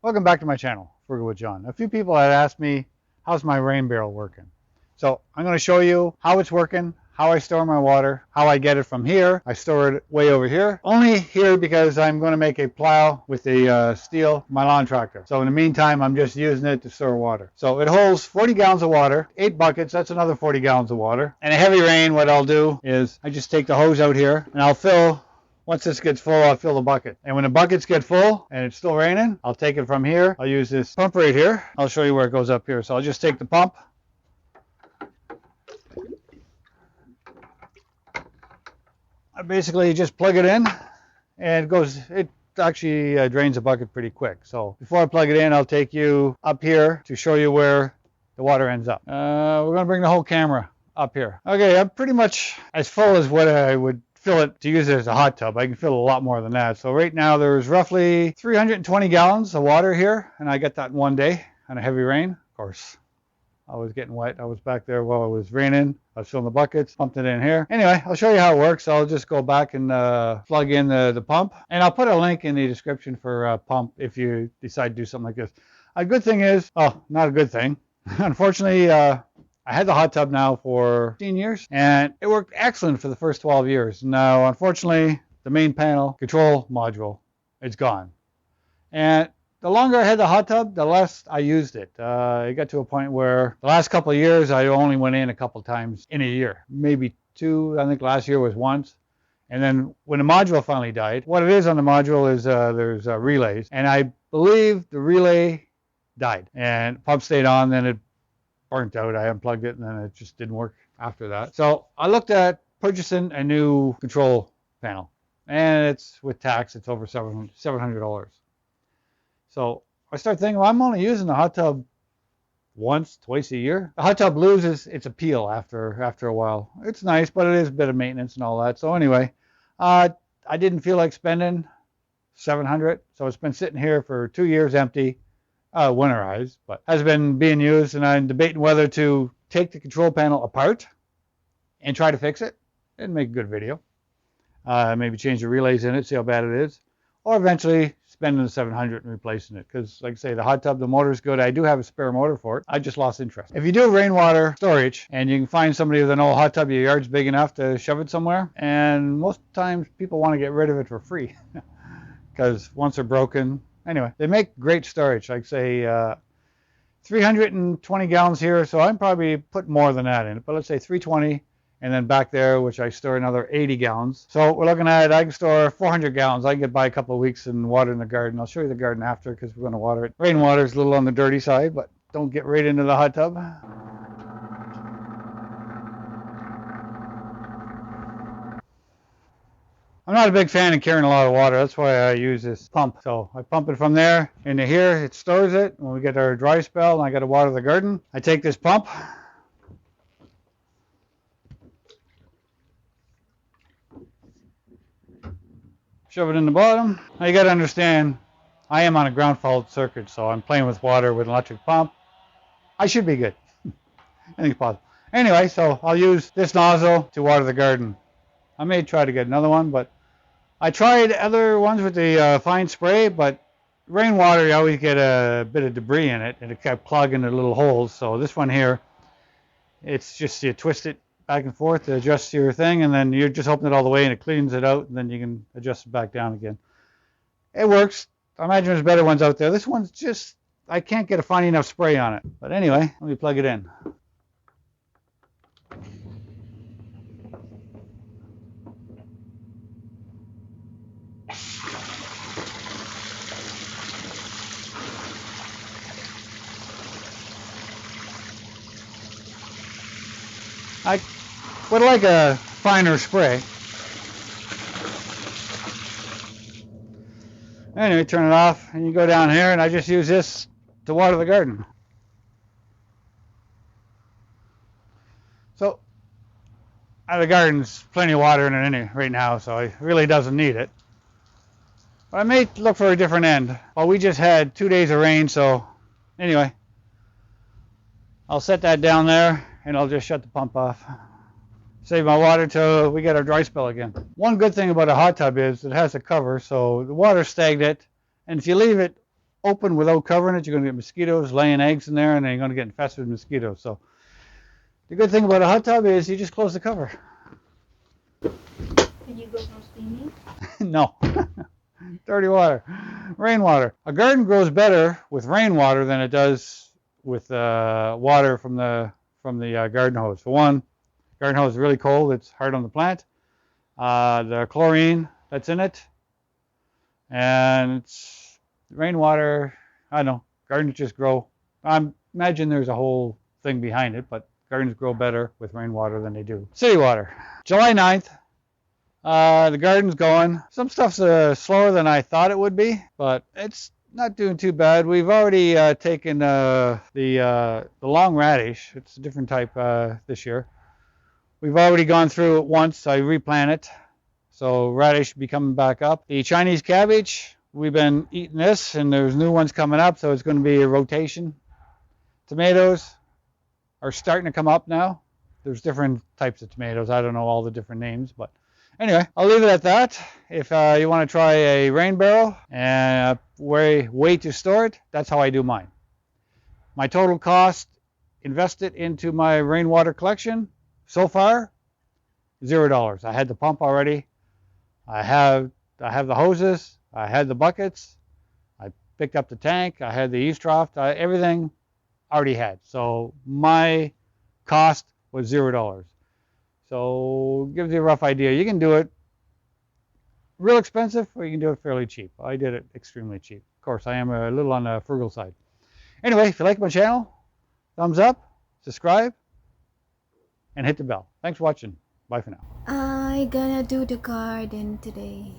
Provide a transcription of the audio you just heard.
Welcome back to my channel, Frugal with John. A few people had asked me, how's my rain barrel working? So I'm going to show you how it's working, how I store my water, how I get it from here. I store it way over here. Only here because I'm going to make a plow with the steel, my lawn tractor. So in the meantime, I'm just using it to store water. So it holds 40 gallons of water, 8 buckets, that's another 40 gallons of water. And a heavy rain, what I'll do is I just take the hose out here and I'll fill. Once this gets full, I'll fill the bucket. And when the buckets get full and it's still raining, I'll take it from here. I'll use this pump right here. I'll show you where it goes up here. So I'll just take the pump. I basically just plug it in and it actually drains the bucket pretty quick. So before I plug it in, I'll take you up here to show you where the water ends up. We're going to bring the whole camera up here. Okay, I'm pretty much as full as what I would fill it to use it as a hot tub. I can fill a lot more than that. So right now there's roughly 320 gallons of water here, and I got that in one day on a heavy rain. Of course, I was getting wet. I was back there while it was raining. I was filling the buckets, pumped it in here. Anyway, I'll show you how it works. I'll just go back and plug in the pump, and I'll put a link in the description for a pump if you decide to do something like this. A good thing is, oh, not a good thing. Unfortunately, I had the hot tub now for 15 years, and it worked excellent for the first 12 years. Now, unfortunately, the main panel control module is gone. And the longer I had the hot tub, the less I used it. It got to a point where the last couple of years, I only went in a couple times in a year. Maybe 2, I think last year was once. And then when the module finally died, what it is on the module is there's relays. And I believe the relay died. And pump stayed on, then it burnt out. I unplugged it and then it just didn't work after that. So I looked at purchasing a new control panel, and it's with tax, it's over $700. So I started thinking, well, I'm only using the hot tub once, twice a year. The hot tub loses its appeal after a while. It's nice, but it is a bit of maintenance and all that. So anyway, I didn't feel like spending $700, so it's been sitting here for 2 years empty. Winterized, but has been being used, and I'm debating whether to take the control panel apart and try to fix it and make a good video. Maybe change the relays in it, see how bad it is, or eventually spending the $700 and replacing it, because like I say, the hot tub, the motor's good. I do have a spare motor for it. I just lost interest. If you do rainwater storage and you can find somebody with an old hot tub, your yard's big enough to shove it somewhere, and most times people want to get rid of it for free because once they're broken. Anyway, they make great storage, like say 320 gallons here, so I'm probably put more than that in it, but let's say 320, and then back there, which I store another 80 gallons. So we're looking at, I can store 400 gallons. I can get by a couple of weeks and water in the garden. I'll show you the garden after because we're going to water it. Rainwater is a little on the dirty side, but don't get right into the hot tub. I'm not a big fan of carrying a lot of water. That's why I use this pump. So I pump it from there into here. It stores it. When we get our dry spell and I got to water the garden, I take this pump, shove it in the bottom. Now you got to understand, I am on a ground fault circuit, so I'm playing with water with an electric pump. I should be good. Anything's possible. Anyway, so I'll use this nozzle to water the garden. I may try to get another one, but I tried other ones with the fine spray, but rainwater, you always get a bit of debris in it, and it kept clogging the little holes. So this one here, it's just you twist it back and forth to adjust your thing, and then you just open it all the way, and it cleans it out, and then you can adjust it back down again. It works. I imagine there's better ones out there. This one's just, I can't get a fine enough spray on it. But anyway, let me plug it in. I would like a finer spray. Anyway, turn it off and you go down here, and I just use this to water the garden. So the garden's plenty of water in it right now, so it really doesn't need it. But I may look for a different end. Well, we just had 2 days of rain, so anyway, I'll set that down there and I'll just shut the pump off. Save my water till we get our dry spell again. One good thing about a hot tub is it has a cover, so the water's stagnant, and if you leave it open without covering it, you're going to get mosquitoes laying eggs in there, and then you're going to get infested with mosquitoes. So the good thing about a hot tub is you just close the cover. Can you go from steaming? No. Dirty water. Rainwater. A garden grows better with rainwater than it does with water from the garden hose. For one, garden hose is really cold. It's hard on the plant. The chlorine that's in it, and it's rainwater. I don't know. Gardens just grow. I imagine there's a whole thing behind it, but gardens grow better with rainwater than they do city water. July 9th. The garden's going. Some stuff's slower than I thought it would be, but it's not doing too bad. We've already taken the long radish. It's a different type this year. We've already gone through it once. I replant it, so radish should be coming back up. The Chinese cabbage, we've been eating this, and there's new ones coming up, so it's going to be a rotation. Tomatoes are starting to come up now. There's different types of tomatoes. I don't know all the different names, but anyway, I'll leave it at that. If you want to try a rain barrel and a way to store it, that's how I do mine. My total cost invested into my rainwater collection so far, $0. I had the pump already. I have the hoses. I had the buckets. I picked up the tank. I had the eaves trough. Everything already had. So my cost was $0. So gives you a rough idea. You can do it real expensive, or you can do it fairly cheap. I did it extremely cheap. Of course, I am a little on the frugal side. Anyway, if you like my channel, thumbs up, subscribe, and hit the bell. Thanks for watching. Bye for now. I gonna do the garden today.